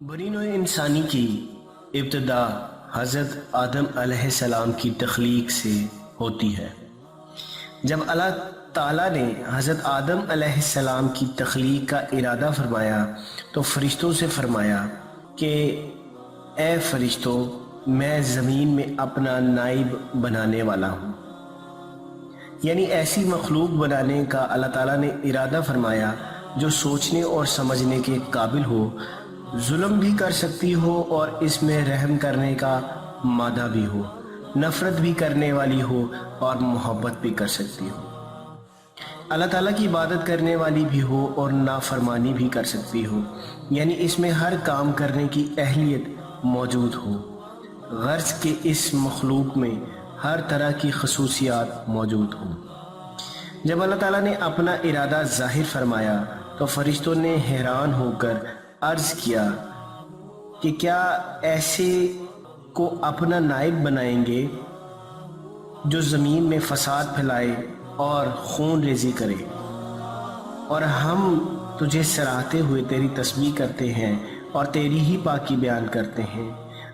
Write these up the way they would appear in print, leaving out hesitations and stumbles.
बनी नौ इंसानी की इब्तदा हज़रत आदम अलैहिस्सलाम की तख्लीक से होती है। जब अल्लाह ताला ने हज़रत आदम अलैहिस्सलाम की तख्लीक का इरादा फरमाया तो फ़रिश्तों से फरमाया कि ए फ़रिश्तों, मैं ज़मीन में अपना नाइब बनाने वाला हूँ। यानी ऐसी मखलूक बनाने का अल्लाह ताला ने इरादा फरमाया जो सोचने और समझने के काबिल हो, जुल्म भी कर सकती हो और इसमें रहम करने का मादा भी हो, नफ़रत भी करने वाली हो और मोहब्बत भी कर सकती हो, अल्लाह ताला की इबादत करने वाली भी हो और नाफरमानी भी कर सकती हो। यानी इसमें हर काम करने की अहलियत मौजूद हो। गर्ज के इस मखलूक में हर तरह की खसूसियात मौजूद हो। जब अल्लाह ताला ने अपना इरादा ज़ाहिर फरमाया तो फरिश्तों ने हैरान होकर अर्ज़ किया कि क्या ऐसे को अपना नाइब बनाएंगे जो ज़मीन में फसाद फैलाए और खून रेज़ी करे, और हम तुझे सराहते हुए तेरी तस्बीह करते हैं और तेरी ही पाकी बयान करते हैं।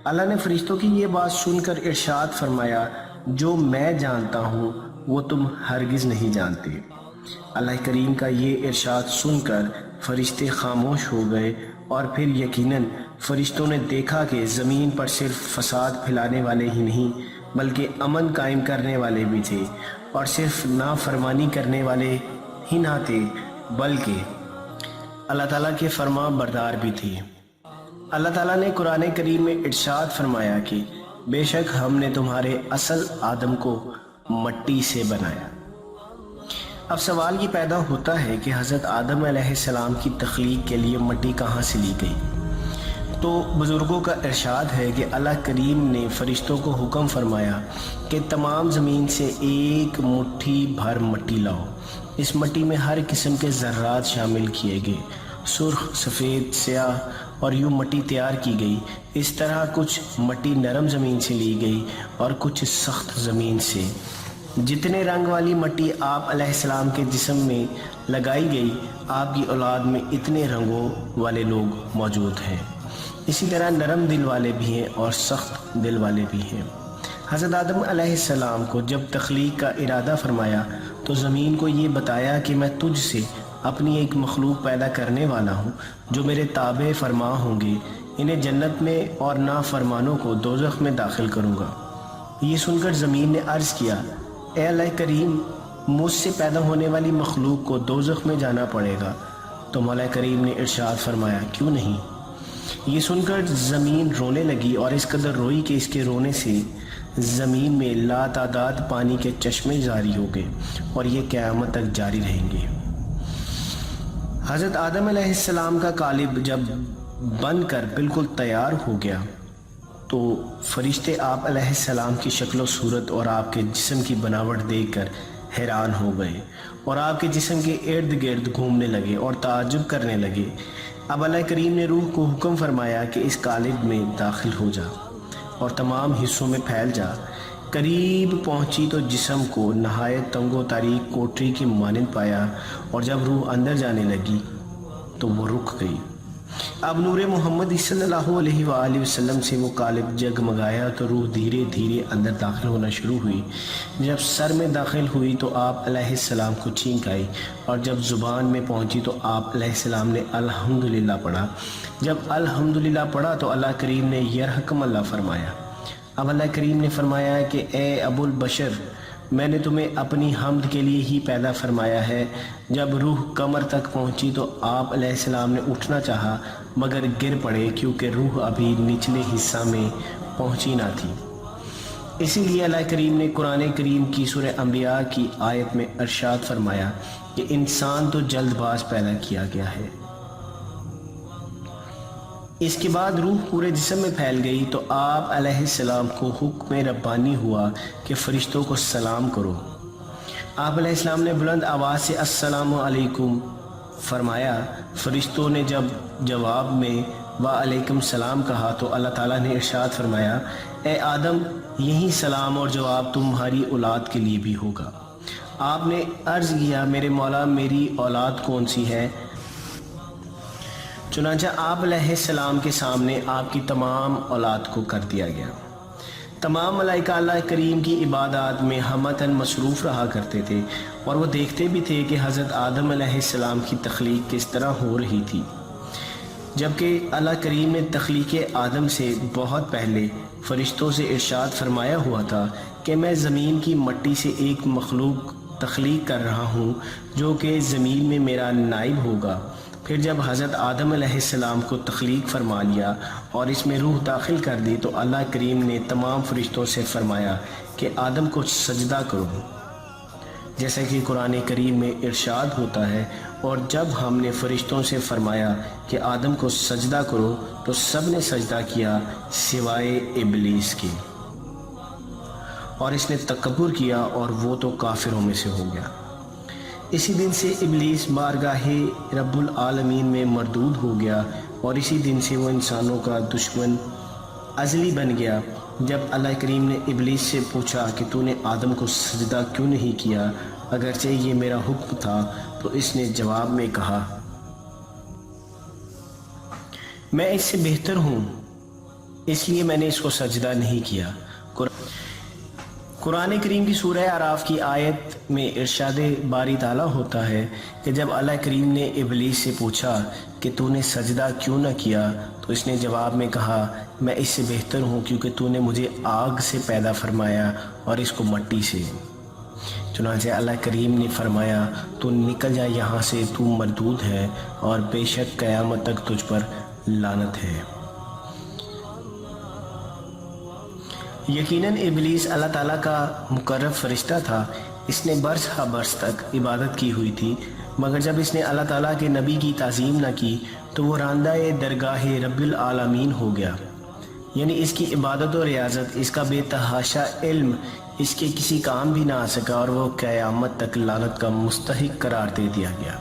अल्लाह ने फरिश्तों की ये बात सुनकर इरशाद फरमाया, जो मैं जानता हूँ वो तुम हरगिज़ नहीं जानते। अल्लाह करीम का ये इरशाद सुनकर फरिश्ते खामोश हो गए और फिर यकीनन फरिश्तों ने देखा कि ज़मीन पर सिर्फ फसाद फैलाने वाले ही नहीं बल्कि अमन कायम करने वाले भी थे, और सिर्फ नाफरमानी करने वाले ही ना थे बल्कि अल्लाह ताला के फरमा बरदार भी थे। अल्लाह ताला ने कुरान करीम में इरशाद फरमाया कि बेशक हमने तुम्हारे असल आदम को मट्टी से बनाया। अब सवाल ये पैदा होता है कि हज़रत आदम अलैहिस्सलाम की तख्लीक के लिए मट्टी कहाँ से ली गई। तो बुज़ुर्गों का इरशाद है कि अल्लाह करीम ने फ़रिश्तों को हुक्म फरमाया कि तमाम ज़मीन से एक मुट्ठी भर मट्टी लाओ। इस मट्टी में हर किस्म के ज़र्रात शामिल किए गए, सुर्ख, सफ़ेद, स्याह, और यूँ मट्टी तैयार की गई। इस तरह कुछ मट्टी नरम ज़मीन से ली गई और कुछ सख्त ज़मीन से। जितने रंग वाली मट्टी आप अलैहिस्सलाम के जिस्म में लगाई गई, आपकी औलाद में इतने रंगों वाले लोग मौजूद हैं। इसी तरह नरम दिल वाले भी हैं और सख्त दिल वाले भी हैं। हज़रत आदम अलैहिस्सलाम को जब तख्लीक का इरादा फरमाया तो ज़मीन को ये बताया कि मैं तुझ से अपनी एक मखलूक पैदा करने वाला हूँ जो मेरे ताबे फरमा होंगे। इन्हें जन्नत में और नाफरमानों को दोज़ख में दाखिल करूँगा। ये सुनकर ज़मीन ने अर्ज़ किया, ए अल्लाह करीम, मुझसे पैदा होने वाली मखलूक को दोज़ख में जाना पड़ेगा। तो मौला करीम ने इरशाद फरमाया, क्यों नहीं। ये सुनकर ज़मीन रोने लगी और इस कदर रोई कि इसके रोने से ज़मीन में लातादाद पानी के चश्मे जारी हो गए और ये क़यामत तक जारी रहेंगे। हज़रत आदम अलैहिस्सलाम का कालिब जब बनकर बिल्कुल तैयार हो गया तो फरिश्ते आप अलैहिस्सलाम की शक्ल व सूरत और आपके जिस्म की बनावट देखकर हैरान हो गए और आपके जिस्म के इर्द गिर्द घूमने लगे और ताज्जुब करने लगे। अब अल्लाह करीम ने रूह को हुक्म फरमाया कि इस कालिब में दाखिल हो जा और तमाम हिस्सों में फैल जा। करीब पहुंची तो जिस्म को नहायत तंगो तारीक कोठरी की मानंद पाया, और जब रूह अंदर जाने लगी तो वो रुक गई। अब नूर मोहम्मद सल्लल्लाहु अलैहि वसल्लम से वो कालिब जगमगाया तो रूह धीरे धीरे अंदर दाखिल होना शुरू हुई। जब सर में दाखिल हुई तो आप अलैहिस्सलाम को छींक आई, और जब ज़ुबान में पहुंची तो आप अलैहिस्सलाम ने अल्हम्दुलिल्लाह पढ़ा। जब अल्हम्दुलिल्लाह पढ़ा तो अल्लाह करीम ने यरहकुमुल्लाह फरमाया। अब अल्लाह करीम ने फरमाया कि ए अबुल बशर, मैंने तुम्हें अपनी हम्द के लिए ही पैदा फरमाया है। जब रूह कमर तक पहुंची तो आप अलैहिस्सलाम ने उठना चाहा मगर गिर पड़े, क्योंकि रूह अभी निचले हिस्सा में पहुंची ना थी। इसीलिए अल्लाह करीम ने कुरान करीम की सूरह अंबिया की आयत में इरशाद फरमाया कि इंसान तो जल्दबाज पैदा किया गया है। इसके बाद रूह पूरे जिस्म में फैल गई तो आप अलैहिस्सलाम को हुक्म रब्बानी हुआ कि फ़रिश्तों को सलाम करो। आप अलैहिस्सलाम ने बुलंद आवाज़ से अस्सलामु अलैकुम फरमाया। फ़रिश्तों ने जब जवाब में व अलैकुम सलाम कहा तो अल्लाह ताला ने इरशाद फरमाया, ए आदम, यही सलाम और जवाब तुम्हारी औलाद के लिए भी होगा। आपने अर्ज़ किया, मेरे मौला, मेरी औलाद कौन सी है। चुनांचा आप अलैहिस्सलाम के सामने आपकी तमाम औलाद को कर दिया गया। तमाम मलाइका अल्लाह करीम की इबादत में हमतन मसरूफ़ रहा करते थे और वो देखते भी थे कि हज़रत आदम अलैहिस्सलाम की तख्लीक किस तरह हो रही थी, जबकि अल्लाह करीम ने तख्लीक आदम से बहुत पहले फ़रिश्तों से इरशाद फरमाया हुआ था कि मैं ज़मीन की मट्टी से एक मखलूक तख्लीक कर रहा हूँ जो कि ज़मीन में मेरा नाइब होगा। फिर जब हज़रत आदम अलैहिस्सलाम को तख्लीक फरमा लिया और इसमें रूह दाखिल कर दी तो अल्लाह करीम ने तमाम फ़रिश्तों से फरमाया कि आदम को सजदा करो, जैसा कि कुरान करीम में इरशाद होता है। और जब हमने फ़रिश्तों से फरमाया कि आदम को सजदा करो तो सब ने सजदा किया सिवाय इबलीस के, और इसने तकब्बुर किया और वो तो काफिरों में से हो गया। इसी दिन से इबलीस बारगाहे रब्बुल आलमीन में मरदूद हो गया और इसी दिन से वो इंसानों का दुश्मन अज़ली बन गया। जब अल्लाह करीम ने इबलीस से पूछा कि तूने आदम को सजदा क्यों नहीं किया अगरचे ये मेरा हुक्म था, तो इसने जवाब में कहा मैं इससे बेहतर हूँ इसलिए मैंने इसको सजदा नहीं किया। कुरान करीम की सूरह आराफ की आयत में इरशाद बारी ताला होता है कि जब अल्लाह करीम ने इबलीस से पूछा कि तूने सजदा क्यों न किया, तो इसने जवाब में कहा मैं इससे बेहतर हूँ क्योंकि तूने मुझे आग से पैदा फरमाया और इसको मट्टी से। चुनांचे अल्लाह करीम ने फरमाया तू निकल जा यहाँ से, तू मरदूद है और बेशक क़यामत तक तुझ पर लानत है। यकीनन इबलीस अल्लाह ताला का मुकर्रब फरिश्ता था। इसने बरस हा बरस तक इबादत की हुई थी, मगर जब इसने अल्लाह ताला के नबी की ताज़ीम न की तो वो रांदा-ए दरगाह रब्बिल आलमीन हो गया। यानी इसकी इबादत और रियाजत, इसका बेतहाशा इल्म इसके किसी काम भी ना आ सका और वो क़यामत तक लानत का मुस्तहिक करार दे दिया गया।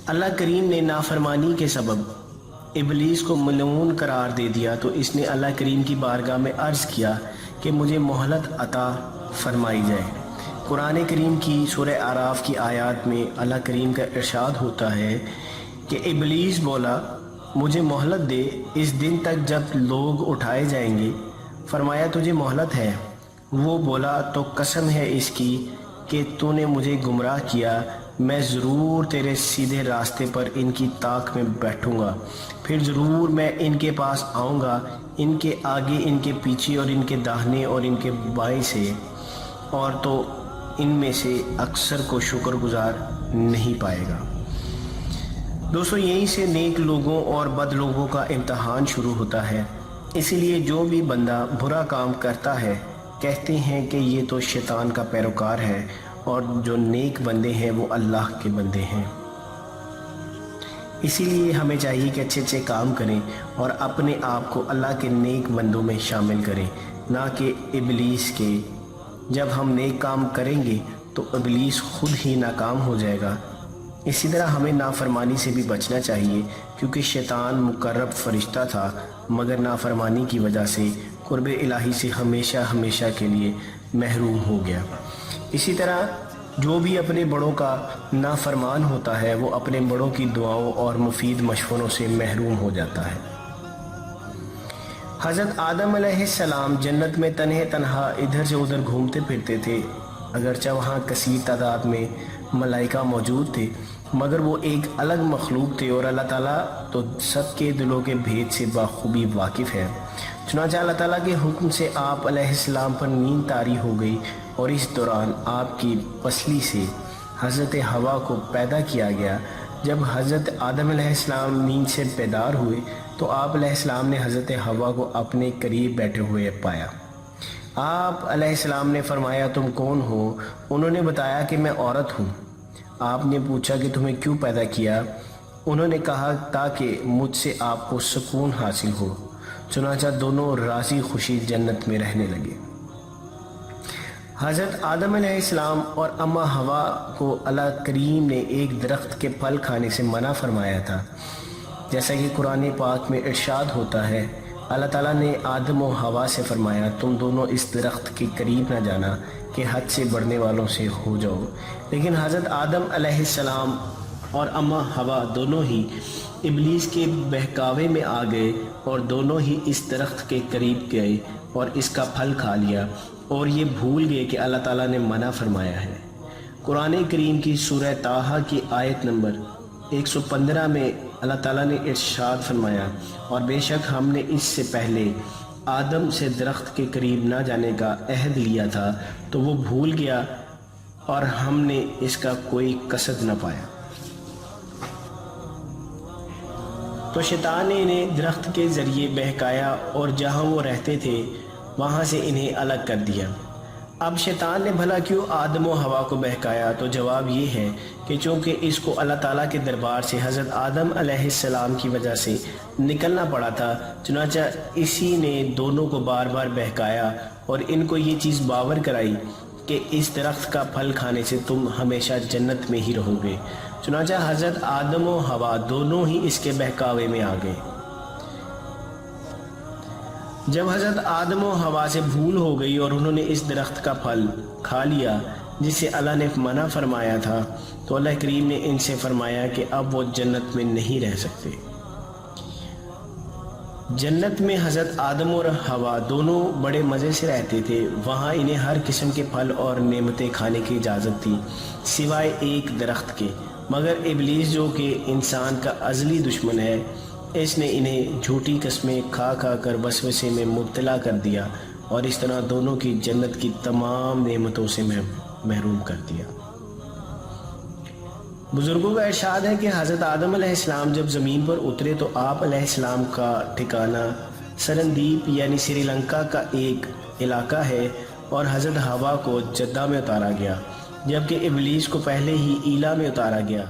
अल्लाह करीम ने नाफरमानी के सबब इबलीस को मलऊन करार दे दिया तो इसने अल्लाह करीम की बारगाह में अर्ज़ किया कि मुझे मोहलत अता फरमाई जाए। कुरान करीम की सूरह आराफ की आयत में अल्लाह करीम का इरशाद होता है कि इबलीस बोला मुझे मोहलत दे इस दिन तक जब लोग उठाए जाएंगे। फरमाया तुझे मोहलत है। वो बोला तो कसम है इसकी कि तूने मुझे गुमराह किया, मैं ज़रूर तेरे सीधे रास्ते पर इनकी ताक में बैठूंगा, फिर ज़रूर मैं इनके पास आऊँगा, इनके आगे, इनके पीछे और इनके दाहिने और इनके बाएं से, और तो इनमें से अक्सर को शुक्रगुजार नहीं पाएगा। दोस्तों, यहीं से नेक लोगों और बद लोगों का इम्तहान शुरू होता है। इसीलिए जो भी बंदा बुरा काम करता है कहते हैं कि ये तो शैतान का पैरोकार है, और जो नेक बंदे हैं वो अल्लाह के बंदे हैं। इसीलिए हमें चाहिए कि अच्छे अच्छे काम करें और अपने आप को अल्लाह के नेक बंदों में शामिल करें, ना कि इबलीस के। जब हम नेक काम करेंगे तो इबलीस खुद ही नाकाम हो जाएगा। इसी तरह हमें नाफरमानी से भी बचना चाहिए, क्योंकि शैतान मुकर्रब फरिश्ता था मगर नाफरमानी की वजह से कुर्ब इलाही से हमेशा हमेशा के लिए महरूम हो गया। इसी तरह जो भी अपने बड़ों का नाफरमान होता है वो अपने बड़ों की दुआओं और मुफीद मशवरों से महरूम हो जाता है। हज़रत आदम अलैहिस्सलाम जन्नत में तन्हे तन्हा इधर से उधर घूमते फिरते थे, अगरचे वहाँ कसीर तादाद में मलाइका मौजूद थे, मगर वो एक अलग मखलूक थे और अल्लाह ताला तो सबके दिलों के भेद से बाखूबी वाकिफ़ है। चुनांचे अल्लाह ताला के हुक्म से आप अलैहिस्सलाम पर नींद तारी हो गई और इस दौरान आपकी पसली से हज़रत हवा को पैदा किया गया। जब हज़रत आदम अलैहिस्सलाम नींद से बेदार हुए तो आप अलैहिस्सलाम ने हज़रत हवा को अपने करीब बैठे हुए पाया। आप अलैहिस्सलाम ने फरमाया तुम कौन हो? उन्होंने बताया कि मैं औरत हूँ। आपने पूछा कि तुम्हें क्यों पैदा किया? उन्होंने कहा ताकि मुझसे आपको सुकून हासिल हो। चुनांचा दोनों राज़ी खुशी जन्नत में रहने लगे। हज़रत आदम अलैहिस्सलाम और अम्मा हवा को अल्लाह करीम ने एक दरख्त के फल खाने से मना फरमाया था, जैसा कि कुरान पाक में इरशाद होता है। अल्लाह ताला ने आदम और हवा से फरमाया तुम दोनों इस दरख्त के करीब ना जाना कि हद से बढ़ने वालों से हो जाओ। लेकिन हज़रत आदम अलैहिस्सलाम اور اما ہوا دونوں ہی ابلیس کے بہکاوے میں آ گئے اور دونوں ہی اس درخت کے قریب گئے اور اس کا پھل کھا لیا اور یہ بھول گئے کہ اللہ تعالیٰ نے منع فرمایا ہے۔ قرآن کریم کی سورہ طٰہٰ کی آیت نمبر 115 میں اللہ تعالیٰ نے ارشاد فرمایا، اور بے شک ہم نے اس سے پہلے آدم سے درخت کے قریب نہ جانے کا عہد لیا تھا تو وہ بھول گیا اور ہم نے اس کا کوئی قصد نہ پایا۔ تو شیطان نے انہیں درخت کے ذریعے بہکایا اور جہاں وہ رہتے تھے وہاں سے انہیں الگ کر دیا۔ اب شیطان نے بھلا کیوں آدم و حوا کو بہکایا؟ تو جواب یہ ہے کہ چونکہ اس کو اللہ تعالیٰ کے دربار سے حضرت آدم علیہ السلام کی وجہ سے نکلنا پڑا تھا، چنانچہ اسی نے دونوں کو بار بار بہکایا اور ان کو یہ چیز باور کرائی کہ اس درخت کا پھل کھانے سے تم ہمیشہ جنت میں ہی رہو گے۔ چنانچہ حضرت آدم و حوا دونوں ہی اس کے بہکاوے میں آ گئے۔ جب حضرت آدم و حوا سے بھول ہو گئی اور انہوں نے اس درخت کا پھل کھا لیا جس سے اللہ نے منع فرمایا تھا، تو اللہ کریم نے ان سے فرمایا کہ اب وہ جنت میں نہیں رہ سکتے۔ جنت میں حضرت آدم اور حوا دونوں بڑے مزے سے رہتے تھے، وہاں انہیں ہر قسم کے پھل اور نعمتیں کھانے کی اجازت تھی سوائے ایک درخت کے، مگر ابلیس جو کہ انسان کا ازلی دشمن ہے، اس نے انہیں جھوٹی قسمیں کھا کھا کر وسوسے میں مبتلا کر دیا اور اس طرح دونوں کی جنت کی تمام نعمتوں سے محروم کر دیا۔ بزرگوں کا ارشاد ہے کہ حضرت آدم علیہ السلام جب زمین پر اترے تو آپ علیہ السلام کا ٹھکانہ سرندیپ یعنی سری لنکا کا ایک علاقہ ہے، اور حضرت حوا کو جدہ میں اتارا گیا، جبکہ ابلیس کو پہلے ہی ایلا میں اتارا گیا۔